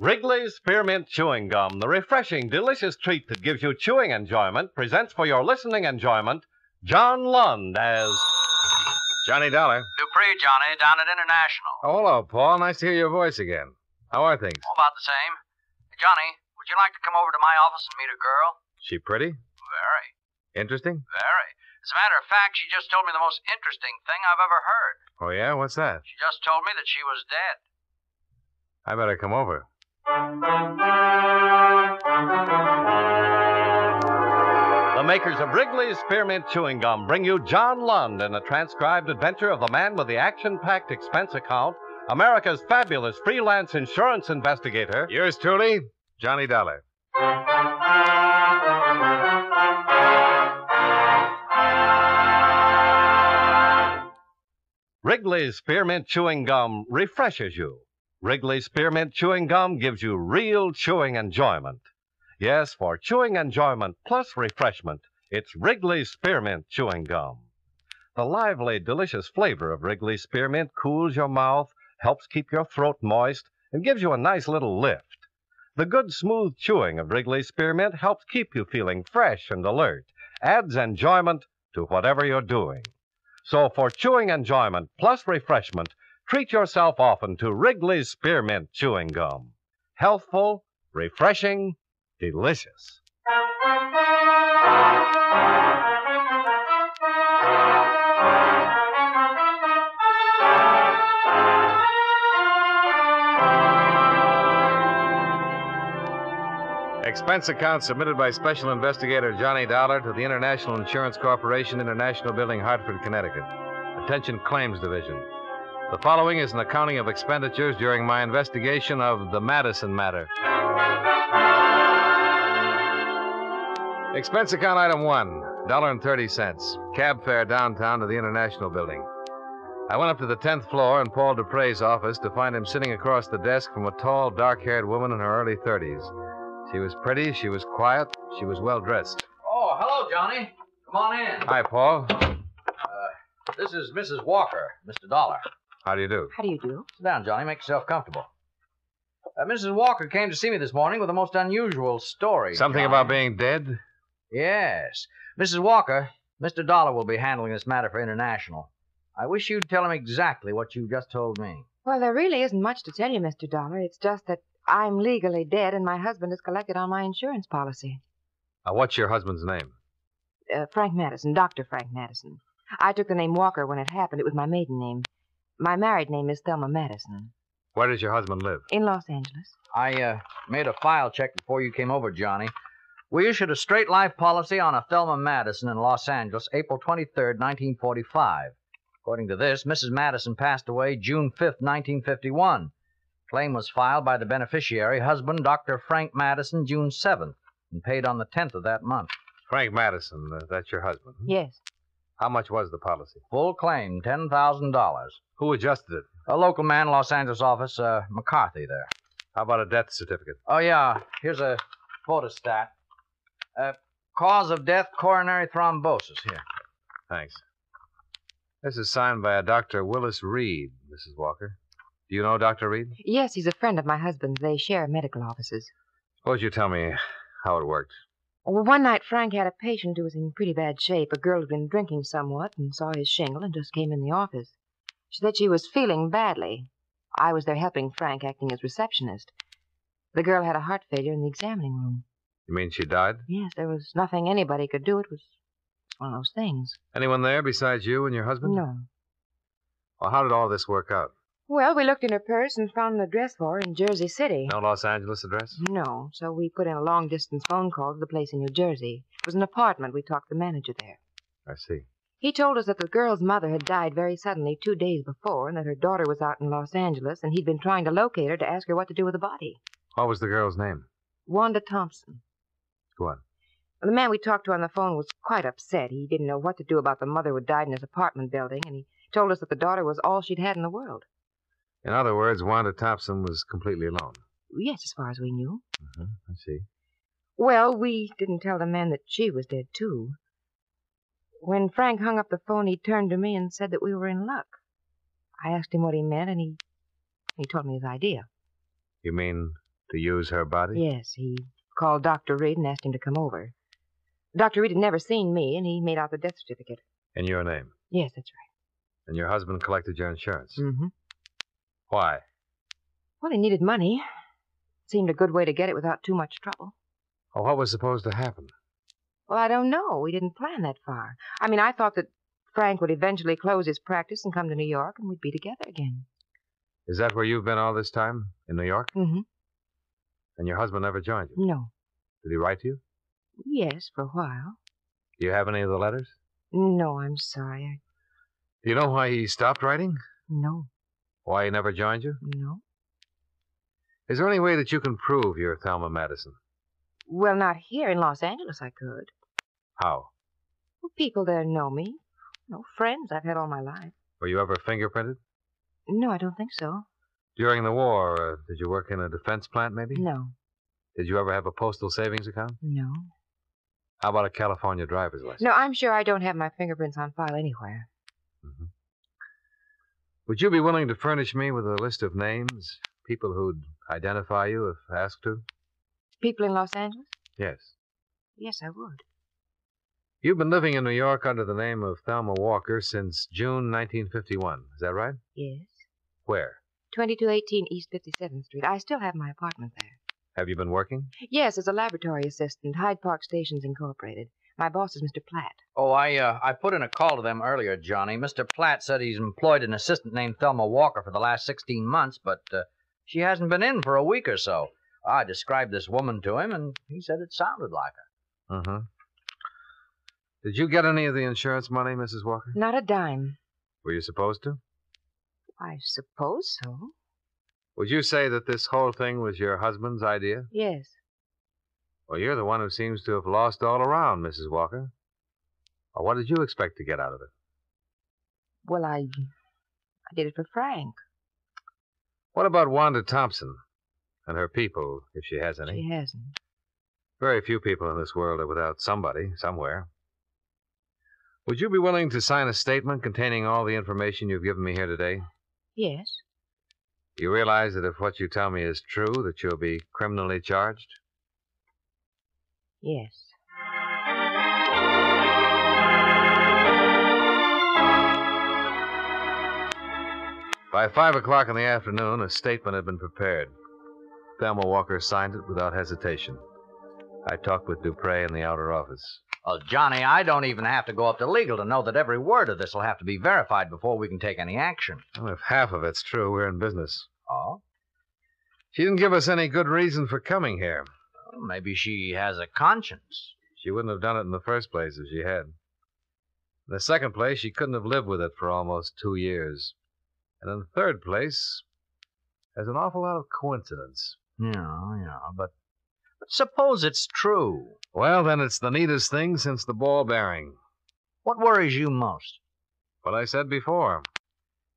Wrigley's Spearmint Chewing Gum, the refreshing, delicious treat that gives you chewing enjoyment, presents for your listening enjoyment John Lund as Johnny Dollar. Dupree, Johnny, down at International. Oh, hello, Paul. Nice to hear your voice again. How are things? Oh, about the same. Johnny, would you like to come over to my office and meet a girl? She pretty? Very. Interesting? Very. As a matter of fact, she just told me the most interesting thing I've ever heard. Oh, yeah? What's that? She just told me that she was dead. I better come over. the makers of Wrigley's Spearmint Chewing Gum bring you John Lund in a transcribed adventure of the man with the action-packed expense account, America's fabulous freelance insurance investigator. Yours truly, Johnny Dollar. Wrigley's Spearmint Chewing Gum refreshes you. Wrigley's Spearmint Chewing Gum gives you real chewing enjoyment. Yes, for chewing enjoyment plus refreshment, it's Wrigley's Spearmint Chewing Gum. The lively, delicious flavor of Wrigley's Spearmint cools your mouth, helps keep your throat moist, and gives you a nice little lift. The good, smooth chewing of Wrigley's Spearmint helps keep you feeling fresh and alert, adds enjoyment to whatever you're doing. So for chewing enjoyment plus refreshment, treat yourself often to Wrigley's Spearmint Chewing Gum. Healthful, refreshing, delicious. Expense account submitted by Special Investigator Johnny Dollar to the International Insurance Corporation, International Building, Hartford, Connecticut. Attention Claims Division. The following is an accounting of expenditures during my investigation of the Madison matter. Expense account item 1, $1.30. Cab fare downtown to the International Building. I went up to the 10th floor in Paul Dupree's office to find him sitting across the desk from a tall, dark-haired woman in her early 30s. She was pretty, she was quiet, she was well-dressed. Oh, hello, Johnny. Come on in. Hi, Paul. This is Mrs. Walker, Mr. Dollar. How do you do? How do you do? Sit down, Johnny. Make yourself comfortable. Mrs. Walker came to see me this morning with a most unusual story. Something Johnny. about being dead? Yes. Mrs. Walker, Mr. Dollar will be handling this matter for International. I wish you'd tell him exactly what you just told me. Well, there really isn't much to tell you, Mr. Dollar. It's just that I'm legally dead and my husband is collected on my insurance policy. What's your husband's name? Frank Madison, Dr. Frank Madison. I took the name Walker when it happened. It was my maiden name. My married name is Thelma Madison. Where does your husband live? In Los Angeles. I made a file check before you came over, Johnny. We issued a straight life policy on a Thelma Madison in Los Angeles, April 23rd, 1945. According to this, Mrs. Madison passed away June 5th, 1951. Claim was filed by the beneficiary, husband, Dr. Frank Madison, June 7th, and paid on the 10th of that month. Frank Madison, that's your husband? Yes. How much was the policy? Full claim, $10,000. Who adjusted it? A local man, Los Angeles office, McCarthy there. How about a death certificate? Oh, yeah. Here's a photostat. Cause of death, coronary thrombosis. Here. Thanks. This is signed by a Dr. Willis Reed, Mrs. Walker. Do you know Dr. Reed? Yes, he's a friend of my husband's. They share medical offices. Suppose you tell me how it worked. Well, one night Frank had a patient who was in pretty bad shape. A girl had been drinking somewhat and saw his shingle and just came in the office. She said she was feeling badly. I was there helping Frank, acting as receptionist. The girl had a heart failure in the examining room. You mean she died? Yes, there was nothing anybody could do. It was one of those things. Anyone there besides you and your husband? No. Well, how did all this work out? Well, we looked in her purse and found an address for her in Jersey City. No Los Angeles address? No, so we put in a long-distance phone call to the place in New Jersey. It was an apartment. We talked to the manager there. I see. He told us that the girl's mother had died very suddenly 2 days before and that her daughter was out in Los Angeles and he'd been trying to locate her to ask her what to do with the body. What was the girl's name? Wanda Thompson. Go on. The man we talked to on the phone was quite upset. He didn't know what to do about the mother who had died in his apartment building, and he told us that the daughter was all she'd had in the world. In other words, Wanda Thompson was completely alone. Yes, as far as we knew. I see. Well, we didn't tell the man that she was dead, too. When Frank hung up the phone, he turned to me and said that we were in luck. I asked him what he meant, and he told me his idea. You mean To use her body? Yes, he called Dr. Reed and asked him to come over. Dr. Reed had never seen me, and he made out the death certificate. In your name? Yes, that's right. And your husband collected your insurance? Mm-hmm. Why? Well, he needed money. Seemed a good way to get it without too much trouble. Well, what was supposed to happen? Well, I don't know. We didn't plan that far. I mean, I thought that Frank would eventually close his practice and come to New York, and we'd be together again. Is that where you've been all this time? In New York? Mm-hmm. And your husband never joined you? No. Did he write to you? Yes, for a while. Do you have any of the letters? No, I'm sorry. Do you know why he stopped writing? No. Why he never joined you? No. Is there any way that you can prove you're Thelma Madison? Well, not here in Los Angeles, I could. How? Well, people there know me. No friends I've had all my life. Were you ever fingerprinted? No, I don't think so. During the war, did you work in a defense plant, maybe? No. Did you ever have a postal savings account? No. How about a California driver's license? No, I'm sure I don't have my fingerprints on file anywhere. Mm-hmm. Would you be willing to furnish me with a list of names, people who'd identify you if asked to? People in Los Angeles? Yes. Yes, I would. You've been living in New York under the name of Thelma Walker since June 1951. Is that right? Yes. Where? 2218 East 57th Street. I still have my apartment there. Have you been working? Yes, as a laboratory assistant, Hyde Park Stations Incorporated. My boss is Mr. Platt. Oh, I put in a call to them earlier, Johnny. Mr. Platt said he's employed an assistant named Thelma Walker for the last 16 months, but she hasn't been in for a week or so. I described this woman to him, and he said it sounded like her. Mm-hmm. Did you get any of the insurance money, Mrs. Walker? Not a dime. Were you supposed to? I suppose so. Would you say that this whole thing was your husband's idea? Yes. Well, you're the one who seems to have lost all around, Mrs. Walker. Well, what did you expect to get out of it? Well, I did it for Frank. What about Wanda Thompson and her people, if she has any? She hasn't. Very few people in this world are without somebody, somewhere. Would you be willing to sign a statement containing all the information you've given me here today? Yes. You realize that if what you tell me is true, that you'll be criminally charged? Yes. By 5 o'clock in the afternoon, a statement had been prepared. Thelma Walker signed it without hesitation. I talked with Dupre in the outer office. Well, Johnny, I don't even have to go up to legal to know that every word of this will have to be verified before we can take any action. Well, if half of it's true, we're in business. Oh? She didn't give us any good reason for coming here. Well, maybe she has a conscience. She wouldn't have done it in the first place if she had. In the second place, she couldn't have lived with it for almost 2 years. And in the third place, there's an awful lot of coincidence. Yeah, but suppose it's true. Well, then it's the neatest thing since the ball bearing. What worries you most? What I said before.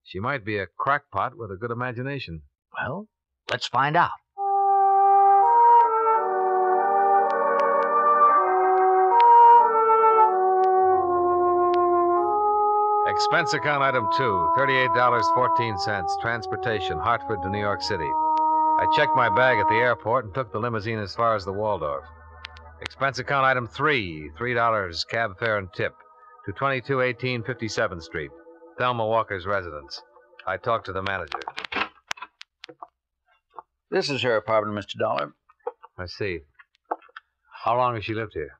She might be a crackpot with a good imagination. Well, let's find out. Expense account item 2, $38.14, transportation, Hartford to New York City. I checked my bag at the airport and took the limousine as far as the Waldorf. Expense account item 3, $3 cab fare and tip to 2218 57th Street, Thelma Walker's residence. I talked to the manager. This is her apartment, Mr. Dollar. I see. How long has she lived here?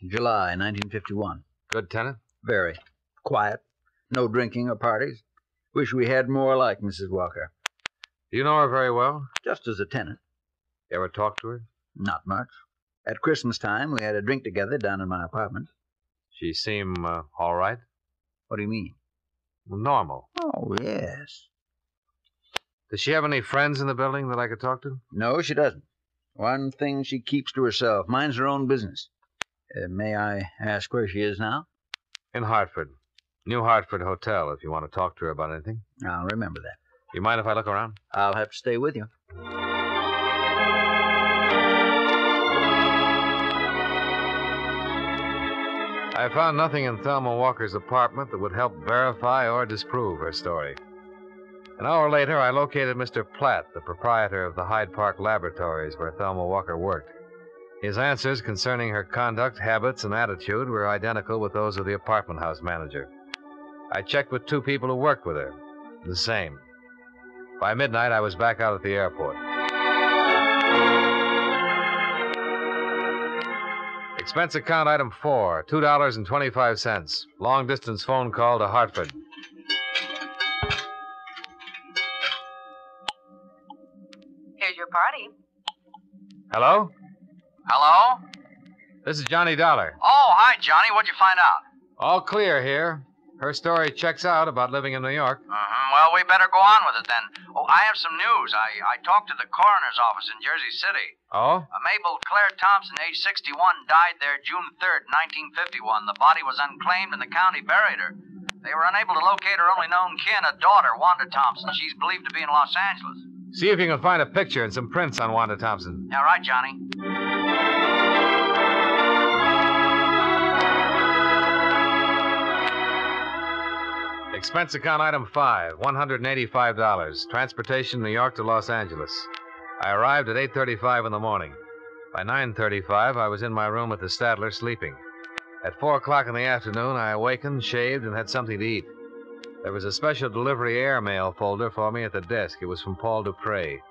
July 1951. Good tenant? Very. Quiet. No drinking or parties. Wish we had more like Mrs. Walker. Do you know her very well? Just as a tenant. You ever talked to her? Not much. At Christmas time, we had a drink together down in my apartment. She seem all right? What do you mean? Normal. Oh, yes. Does she have any friends in the building that I could talk to? No, she doesn't. One thing she keeps to herself. Minds her own business. May I ask where she is now? In Hartford. New Hartford Hotel, if you want to talk to her about anything. I'll remember that. You mind if I look around? I'll have to stay with you. I found nothing in Thelma Walker's apartment that would help verify or disprove her story. An hour later, I located Mr. Platt, the proprietor of the Hyde Park Laboratories where Thelma Walker worked. His answers concerning her conduct, habits, and attitude were identical with those of the apartment house manager. I checked with 2 people who worked with her. The same. By midnight, I was back out at the airport. Expense account item 4, $2.25. Long-distance phone call to Hartford. Here's your party. Hello? Hello? This is Johnny Dollar. Oh, hi, Johnny. What'd you find out? All clear here. Her story checks out about living in New York. Well, we better go on with it then. Oh, I have some news. I talked to the coroner's office in Jersey City. Oh? Mabel Claire Thompson, age 61, died there June 3rd, 1951. The body was unclaimed and the county buried her. They were unable to locate her only known kin, a daughter, Wanda Thompson. She's believed to be in Los Angeles. See if you can find a picture and some prints on Wanda Thompson. Yeah, right, Johnny. Expense account item 5, $185. Transportation, New York to Los Angeles. I arrived at 8:35 in the morning. By 9:35, I was in my room at the Statler sleeping. At 4 o'clock in the afternoon, I awakened, shaved, and had something to eat. There was a special delivery airmail folder for me at the desk. It was from Paul Dupre.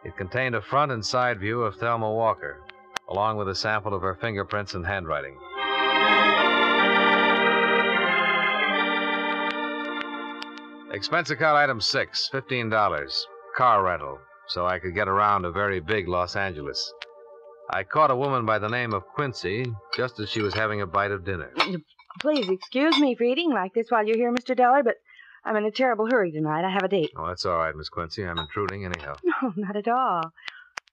It contained a front and side view of Thelma Walker, along with a sample of her fingerprints and handwriting. Expense account item 6, $15. Car rental, so I could get around to very big Los Angeles. I caught a woman by the name of Quincy just as she was having a bite of dinner. Please excuse me for eating like this while you're here, Mr. Dollar, but I'm in a terrible hurry tonight. I have a date. Oh, that's all right, Miss Quincy. I'm intruding anyhow. No, not at all.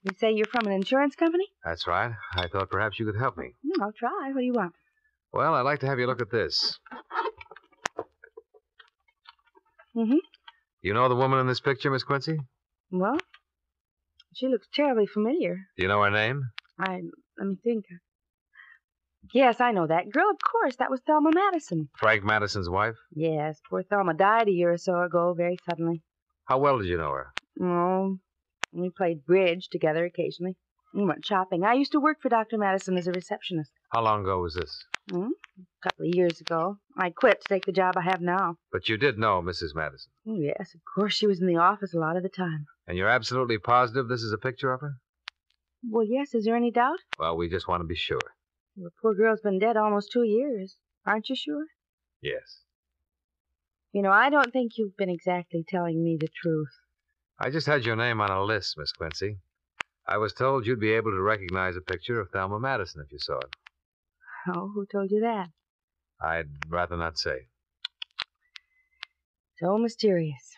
You say you're from an insurance company? That's right. I thought perhaps you could help me. I'll try. What do you want? Well, I'd like to have you look at this. Mm-hmm. You know the woman in this picture, Miss Quincy? Well, she looks terribly familiar. Do you know her name? Let me think. Yes, I know that girl. Of course, that was Thelma Madison. Frank Madison's wife? Yes, poor Thelma died a year or so ago, very suddenly. How well did you know her? Oh, we played bridge together occasionally. We went shopping. I used to work for Dr. Madison as a receptionist. How long ago was this? A couple of years ago. I quit to take the job I have now. But you did know Mrs. Madison? Oh, yes, of course. She was in the office a lot of the time. And you're absolutely positive this is a picture of her? Well, yes. Is there any doubt? Well, we just want to be sure. Well, the poor girl's been dead almost 2 years. Aren't you sure? Yes. You know, I don't think you've been exactly telling me the truth. I just had your name on a list, Miss Quincy. I was told you'd be able to recognize a picture of Thelma Madison if you saw it. Oh, who told you that? I'd rather not say. So mysterious.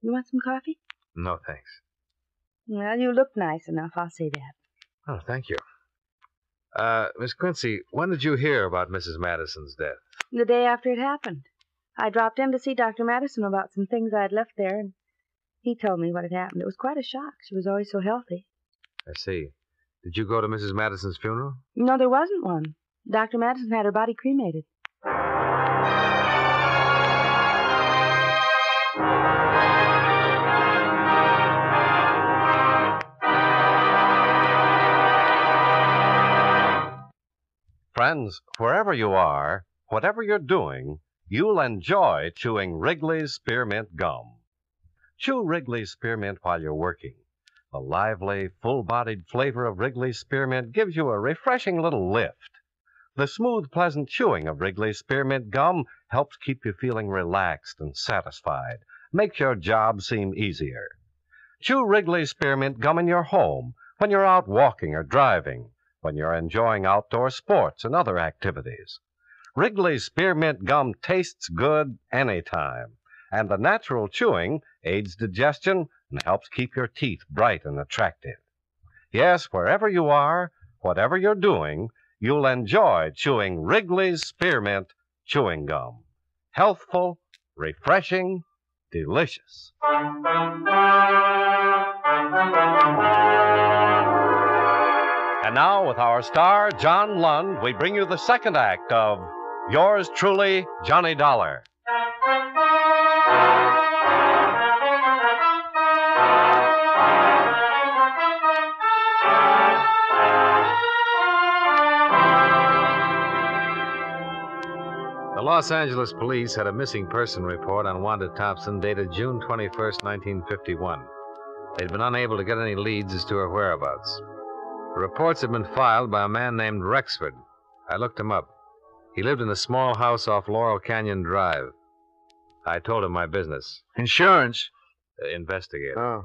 You want some coffee? No, thanks. Well, you look nice enough, I'll say that. Oh, thank you. Miss Quincy, when did you hear about Mrs. Madison's death? The day after it happened. I dropped in to see Dr. Madison about some things I'd left there, and he told me what had happened. It was quite a shock. She was always so healthy. I see. Did you go to Mrs. Madison's funeral? No, there wasn't one. Dr. Madison had her body cremated. Friends, wherever you are, whatever you're doing, you'll enjoy chewing Wrigley's Spearmint Gum. Chew Wrigley's Spearmint while you're working. The lively, full-bodied flavor of Wrigley's Spearmint gives you a refreshing little lift. The smooth, pleasant chewing of Wrigley's Spearmint Gum helps keep you feeling relaxed and satisfied, makes your job seem easier. Chew Wrigley's Spearmint Gum in your home, when you're out walking or driving, when you're enjoying outdoor sports and other activities. Wrigley's Spearmint Gum tastes good anytime, and the natural chewing aids digestion and helps keep your teeth bright and attractive. Yes, wherever you are, whatever you're doing, you'll enjoy chewing Wrigley's Spearmint Chewing Gum. Healthful, refreshing, delicious. And now, with our star, John Lund, we bring you the second act of Yours Truly, Johnny Dollar. Los Angeles police had a missing person report on Wanda Thompson dated June 21st, 1951. They'd been unable to get any leads as to her whereabouts. The reports had been filed by a man named Rexford. I looked him up. He lived in a small house off Laurel Canyon Drive. I told him my business. Insurance? Investigator. Oh,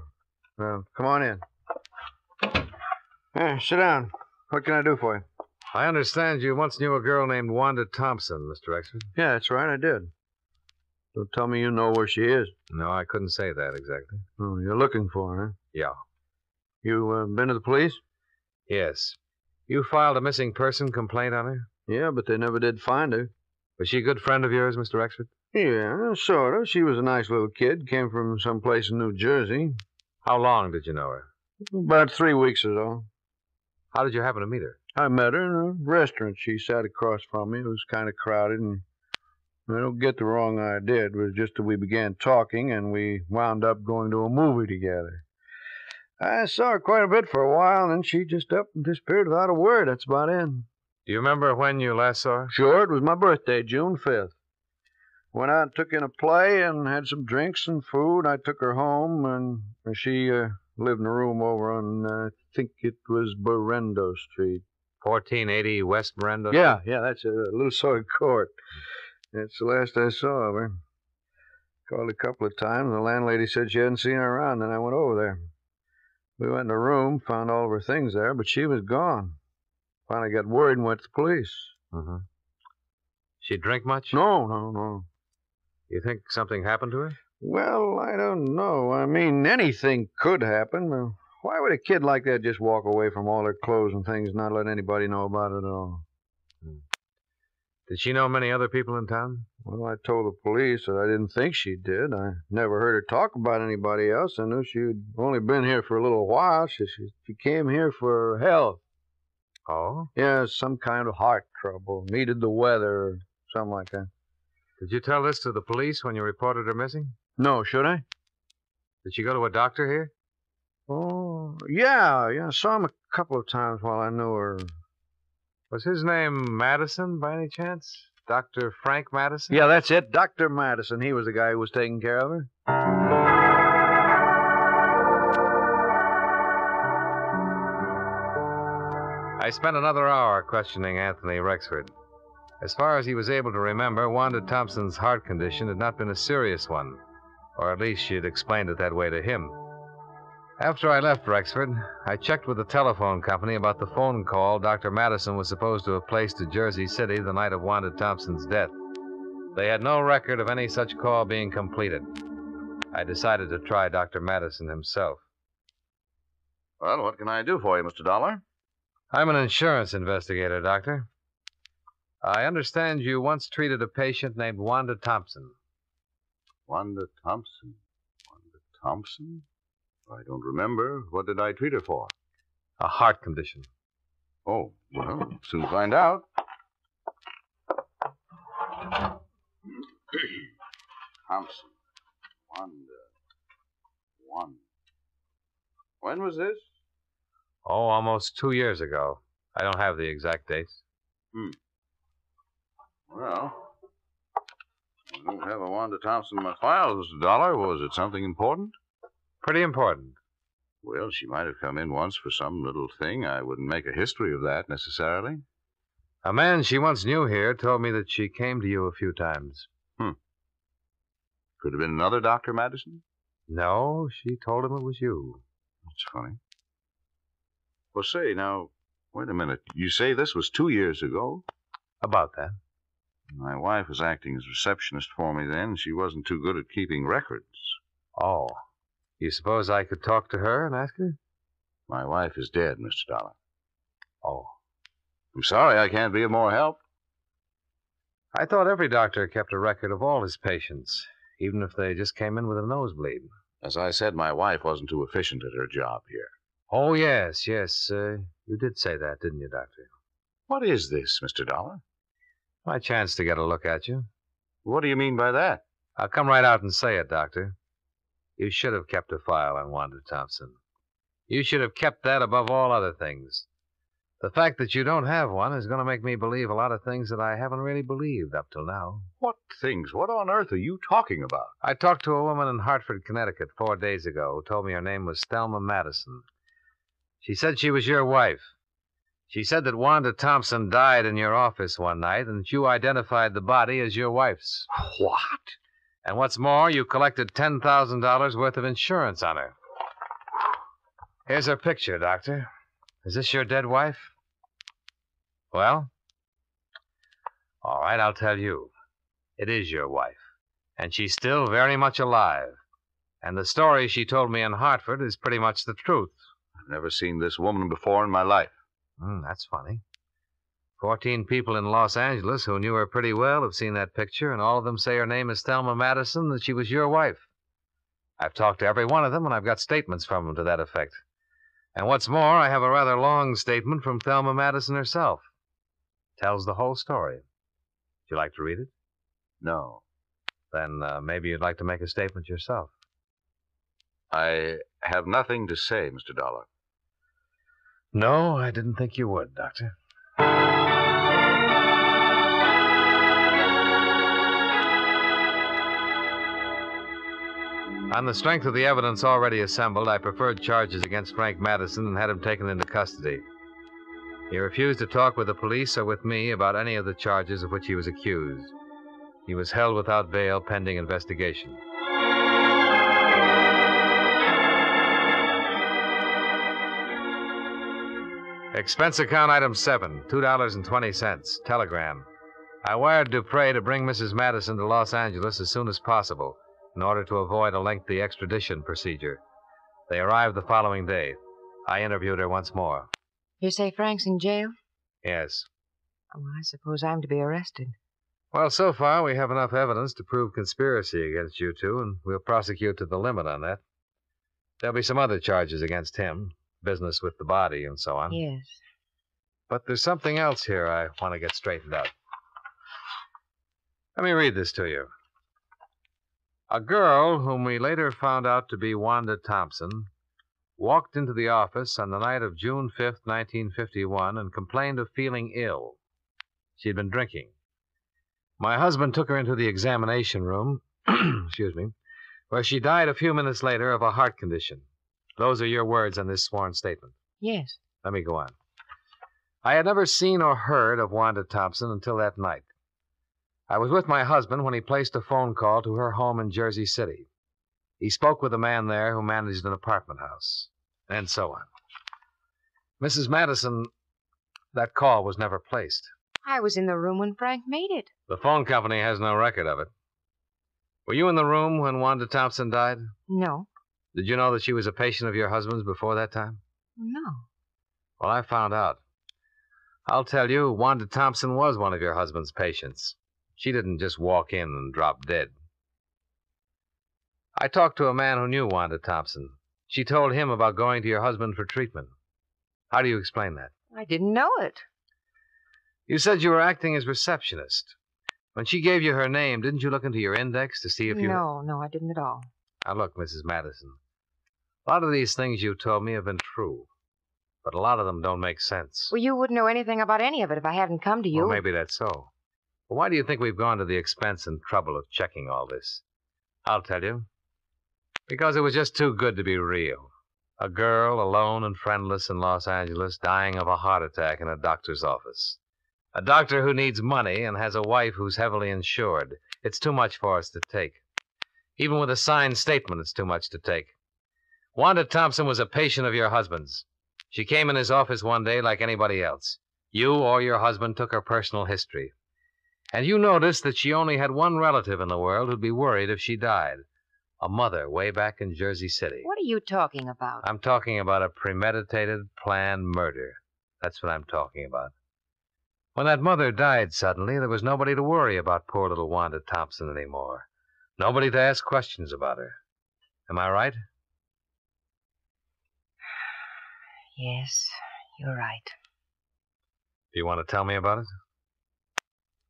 well, come on in. Here, sit down. What can I do for you? I understand you once knew a girl named Wanda Thompson, Mr. Rexford. Yeah, that's right, I did. Don't tell me you know where she is. No, I couldn't say that exactly. Oh, you're looking for her, huh? Yeah. You been to the police? Yes. You filed a missing person complaint on her? Yeah, but they never did find her. Was she a good friend of yours, Mr. Rexford? Yeah, sort of. She was a nice little kid. Came from someplace in New Jersey. How long did you know her? About 3 weeks or so. How did you happen to meet her? I met her in a restaurant. She sat across from me. It was kind of crowded, and I don't get the wrong idea. It was just that we began talking, and we wound up going to a movie together. I saw her quite a bit for a while, and then she just up and disappeared without a word. That's about it. Do you remember when you last saw her? Sure, it was my birthday, June 5th. Went out and took in a play and had some drinks and food. I took her home, and she lived in a room over on, I think it was Berendo Street. 1480 West Brenda? Yeah, that's a little sort of court. That's the last I saw of her. Called a couple of times. The landlady said she hadn't seen her around, then I went over there. We went in the room, found all of her things there, but she was gone. Finally got worried and went to the police. Mm-hmm. She drink much? No. You think something happened to her? Well, I don't know. I mean, anything could happen. Why would a kid like that just walk away from all her clothes and things and not let anybody know about it at all? Did she know many other people in town? Well, I told the police that I didn't think she did. I never heard her talk about anybody else. I knew she'd only been here for a little while. She came here for health. Oh? Yeah, some kind of heart trouble. Needed the weather or something like that. Did you tell this to the police when you reported her missing? No, should I? Did she go to a doctor here? Oh, yeah. I saw him a couple of times while I knew her. Was his name Madison, by any chance? Dr. Frank Madison? Yeah, that's it. Dr. Madison. He was the guy who was taking care of her. I spent another hour questioning Anthony Rexford. As far as he was able to remember, Wanda Thompson's heart condition had not been a serious one, or at least she had explained it that way to him. After I left Rexford, I checked with the telephone company about the phone call Dr. Madison was supposed to have placed to Jersey City the night of Wanda Thompson's death. They had no record of any such call being completed. I decided to try Dr. Madison himself. Well, what can I do for you, Mr. Dollar? I'm an insurance investigator, Doctor. I understand you once treated a patient named Wanda Thompson. Wanda Thompson? Wanda Thompson? I don't remember. What did I treat her for? A heart condition. Oh, well, soon find out. Thompson. Wanda. When was this? Oh, almost 2 years ago. I don't have the exact dates. Well, I don't have a Wanda Thompson in my files, Mr. Dollar. Was it something important? Pretty important. Well, she might have come in once for some little thing. I wouldn't make a history of that, necessarily. A man she once knew here told me that she came to you a few times. Could have been another Dr. Madison? No, she told him it was you. That's funny. Well, say, now, wait a minute. You say this was 2 years ago? About that. My wife was acting as receptionist for me then. She wasn't too good at keeping records. Oh. You suppose I could talk to her and ask her? My wife is dead, Mr. Dollar. Oh. I'm sorry I can't be of more help. I thought every doctor kept a record of all his patients, even if they just came in with a nosebleed. As I said, my wife wasn't too efficient at her job here. Oh, yes. You did say that, didn't you, Doctor? What is this, Mr. Dollar? My chance to get a look at you. What do you mean by that? I'll come right out and say it, Doctor. You should have kept a file on Wanda Thompson. You should have kept that above all other things. The fact that you don't have one is going to make me believe a lot of things that I haven't really believed up till now. What things? What on earth are you talking about? I talked to a woman in Hartford, Connecticut 4 days ago who told me her name was Thelma Madison. She said she was your wife. She said that Wanda Thompson died in your office one night and that you identified the body as your wife's. What? And what's more, you collected $10,000 worth of insurance on her. Here's her picture, Doctor. Is this your dead wife? Well? All right, I'll tell you. It is your wife. And she's still very much alive. And the story she told me in Hartford is pretty much the truth. I've never seen this woman before in my life. That's funny. 14 people in Los Angeles who knew her pretty well have seen that picture, and all of them say her name is Thelma Madison, that she was your wife. I've talked to every one of them, and I've got statements from them to that effect. And what's more, I have a rather long statement from Thelma Madison herself. Tells the whole story. Would you like to read it? No. Then maybe you'd like to make a statement yourself. I have nothing to say, Mr. Dollar. No, I didn't think you would, Doctor. On the strength of the evidence already assembled, I preferred charges against Frank Madison and had him taken into custody. He refused to talk with the police or with me about any of the charges of which he was accused. He was held without bail pending investigation. Expense account item 7, $2.20. Telegram. I wired Dupre to bring Mrs. Madison to Los Angeles as soon as possible in order to avoid a lengthy extradition procedure. They arrived the following day. I interviewed her once more. You say Frank's in jail? Yes. Oh, I suppose I'm to be arrested. Well, so far we have enough evidence to prove conspiracy against you two, and we'll prosecute to the limit on that. There'll be some other charges against him, business with the body and so on. Yes. But there's something else here I want to get straightened out. Let me read this to you. A girl, whom we later found out to be Wanda Thompson, walked into the office on the night of June 5th, 1951, and complained of feeling ill. She had been drinking. My husband took her into the examination room, where she died a few minutes later of a heart condition. Those are your words on this sworn statement. Yes. Let me go on. I had never seen or heard of Wanda Thompson until that night. I was with my husband when he placed a phone call to her home in Jersey City. He spoke with a man there who managed an apartment house, and so on. Mrs. Madison, that call was never placed. I was in the room when Frank made it. The phone company has no record of it. Were you in the room when Wanda Thompson died? No. Did you know that she was a patient of your husband's before that time? No. Well, I found out. I'll tell you, Wanda Thompson was one of your husband's patients. She didn't just walk in and drop dead. I talked to a man who knew Wanda Thompson. She told him about going to your husband for treatment. How do you explain that? I didn't know it. You said you were acting as receptionist. When she gave you her name, didn't you look into your index to see if you... No, I didn't at all. Now, look, Mrs. Madison. A lot of these things you told me have been true, but a lot of them don't make sense. Well, you wouldn't know anything about any of it if I hadn't come to you. Well, maybe that's so. But why do you think we've gone to the expense and trouble of checking all this? I'll tell you. Because it was just too good to be real. A girl, alone and friendless in Los Angeles, dying of a heart attack in a doctor's office. A doctor who needs money and has a wife who's heavily insured. It's too much for us to take. Even with a signed statement, it's too much to take. Wanda Thompson was a patient of your husband's. She came in his office one day like anybody else. You or your husband took her personal history. And you noticed that she only had one relative in the world who'd be worried if she died. A mother way back in Jersey City. What are you talking about? I'm talking about a premeditated, planned murder. That's what I'm talking about. When that mother died suddenly, there was nobody to worry about poor little Wanda Thompson anymore. Nobody to ask questions about her. Am I right? Yes, you're right. Do you want to tell me about it?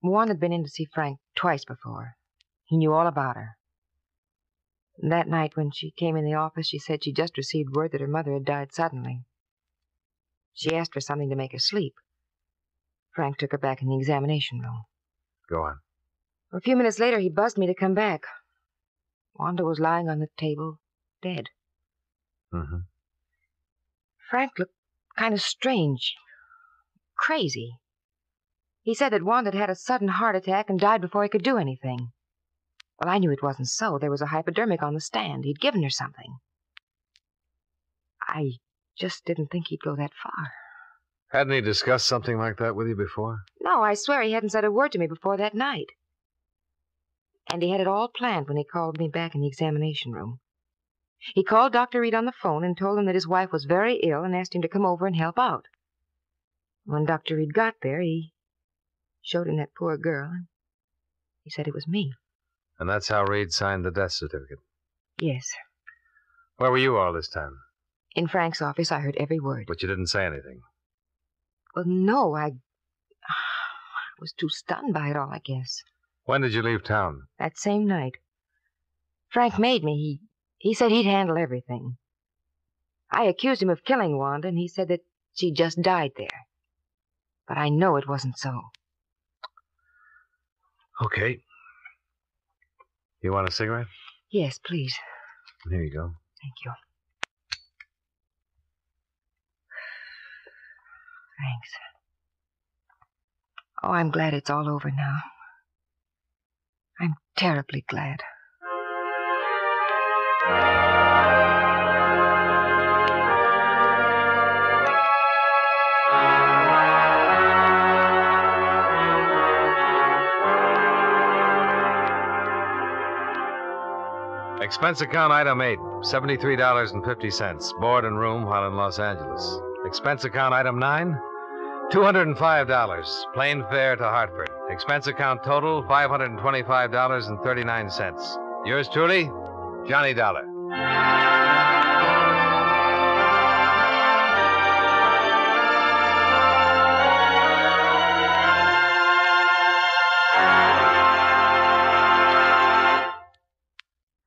Juan had been in to see Frank twice before. He knew all about her. That night when she came in the office, she said she just received word that her mother had died suddenly. She asked for something to make her sleep. Frank took her back in the examination room. Go on. A few minutes later, he buzzed me to come back. Wanda was lying on the table, dead. Mm-hmm. Frank looked kind of strange. Crazy. He said that Wanda had had a sudden heart attack and died before he could do anything. Well, I knew it wasn't so. There was a hypodermic on the stand. He'd given her something. I just didn't think he'd go that far. Hadn't he discussed something like that with you before? No, I swear he hadn't said a word to me before that night. And he had it all planned when he called me back in the examination room. He called Dr. Reed on the phone and told him that his wife was very ill and asked him to come over and help out. When Dr. Reed got there, he showed him that poor girl, and he said it was me. And that's how Reed signed the death certificate? Yes. Where were you all this time? In Frank's office, I heard every word. But you didn't say anything? Well, no, I was too stunned by it all, I guess. When did you leave town? That same night. Frank made me. He said he'd handle everything. I accused him of killing Wanda, and he said that she just died there. But I know it wasn't so. Okay. You want a cigarette? Yes, please. Here you go. Thank you. Thanks. Oh, I'm glad it's all over now. I'm terribly glad. Expense account item 8, $73.50. Board and room while in Los Angeles. Expense account item 9, $205. Plane fare to Hartford. Expense account total, $525.39. Yours truly, Johnny Dollar.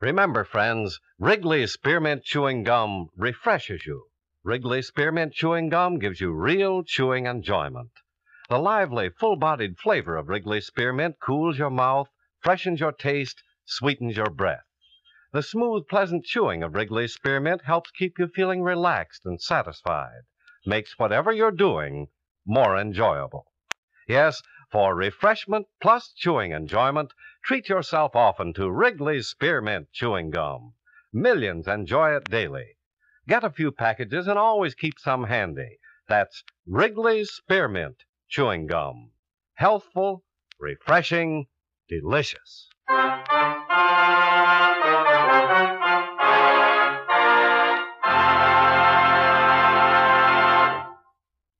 Remember, friends, Wrigley's Spearmint Chewing Gum refreshes you. Wrigley's Spearmint Chewing Gum gives you real chewing enjoyment. The lively, full-bodied flavor of Wrigley's Spearmint cools your mouth, freshens your taste, sweetens your breath. The smooth, pleasant chewing of Wrigley's Spearmint helps keep you feeling relaxed and satisfied, makes whatever you're doing more enjoyable. Yes, for refreshment plus chewing enjoyment, treat yourself often to Wrigley's Spearmint Chewing Gum. Millions enjoy it daily. Get a few packages and always keep some handy. That's Wrigley's Spearmint Chewing Gum. Healthful, refreshing, delicious.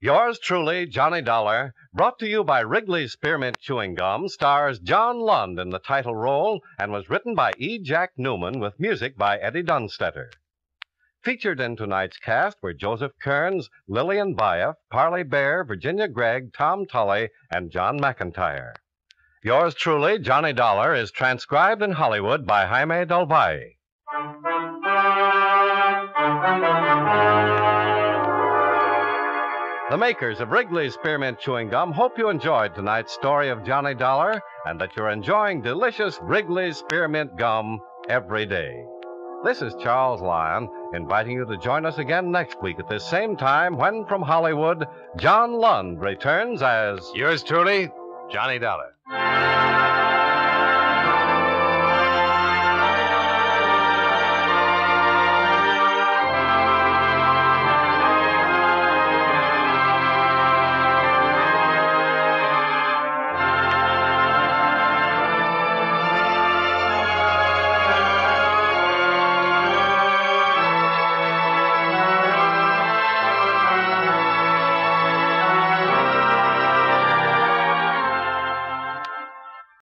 Yours truly, Johnny Dollar, brought to you by Wrigley's Spearmint Chewing Gum, stars John Lund in the title role and was written by E. Jack Newman with music by Eddie Dunstetter. Featured in tonight's cast were Joseph Kearns, Lillian Baeff, Parley Bear, Virginia Gregg, Tom Tully, and John McIntyre. Yours truly, Johnny Dollar, is transcribed in Hollywood by Jaime Del Valle. The makers of Wrigley's Spearmint Chewing Gum hope you enjoyed tonight's story of Johnny Dollar and that you're enjoying delicious Wrigley's Spearmint Gum every day. This is Charles Lyon, inviting you to join us again next week at this same time when, from Hollywood, John Lund returns as... Yours truly, Johnny Dollar.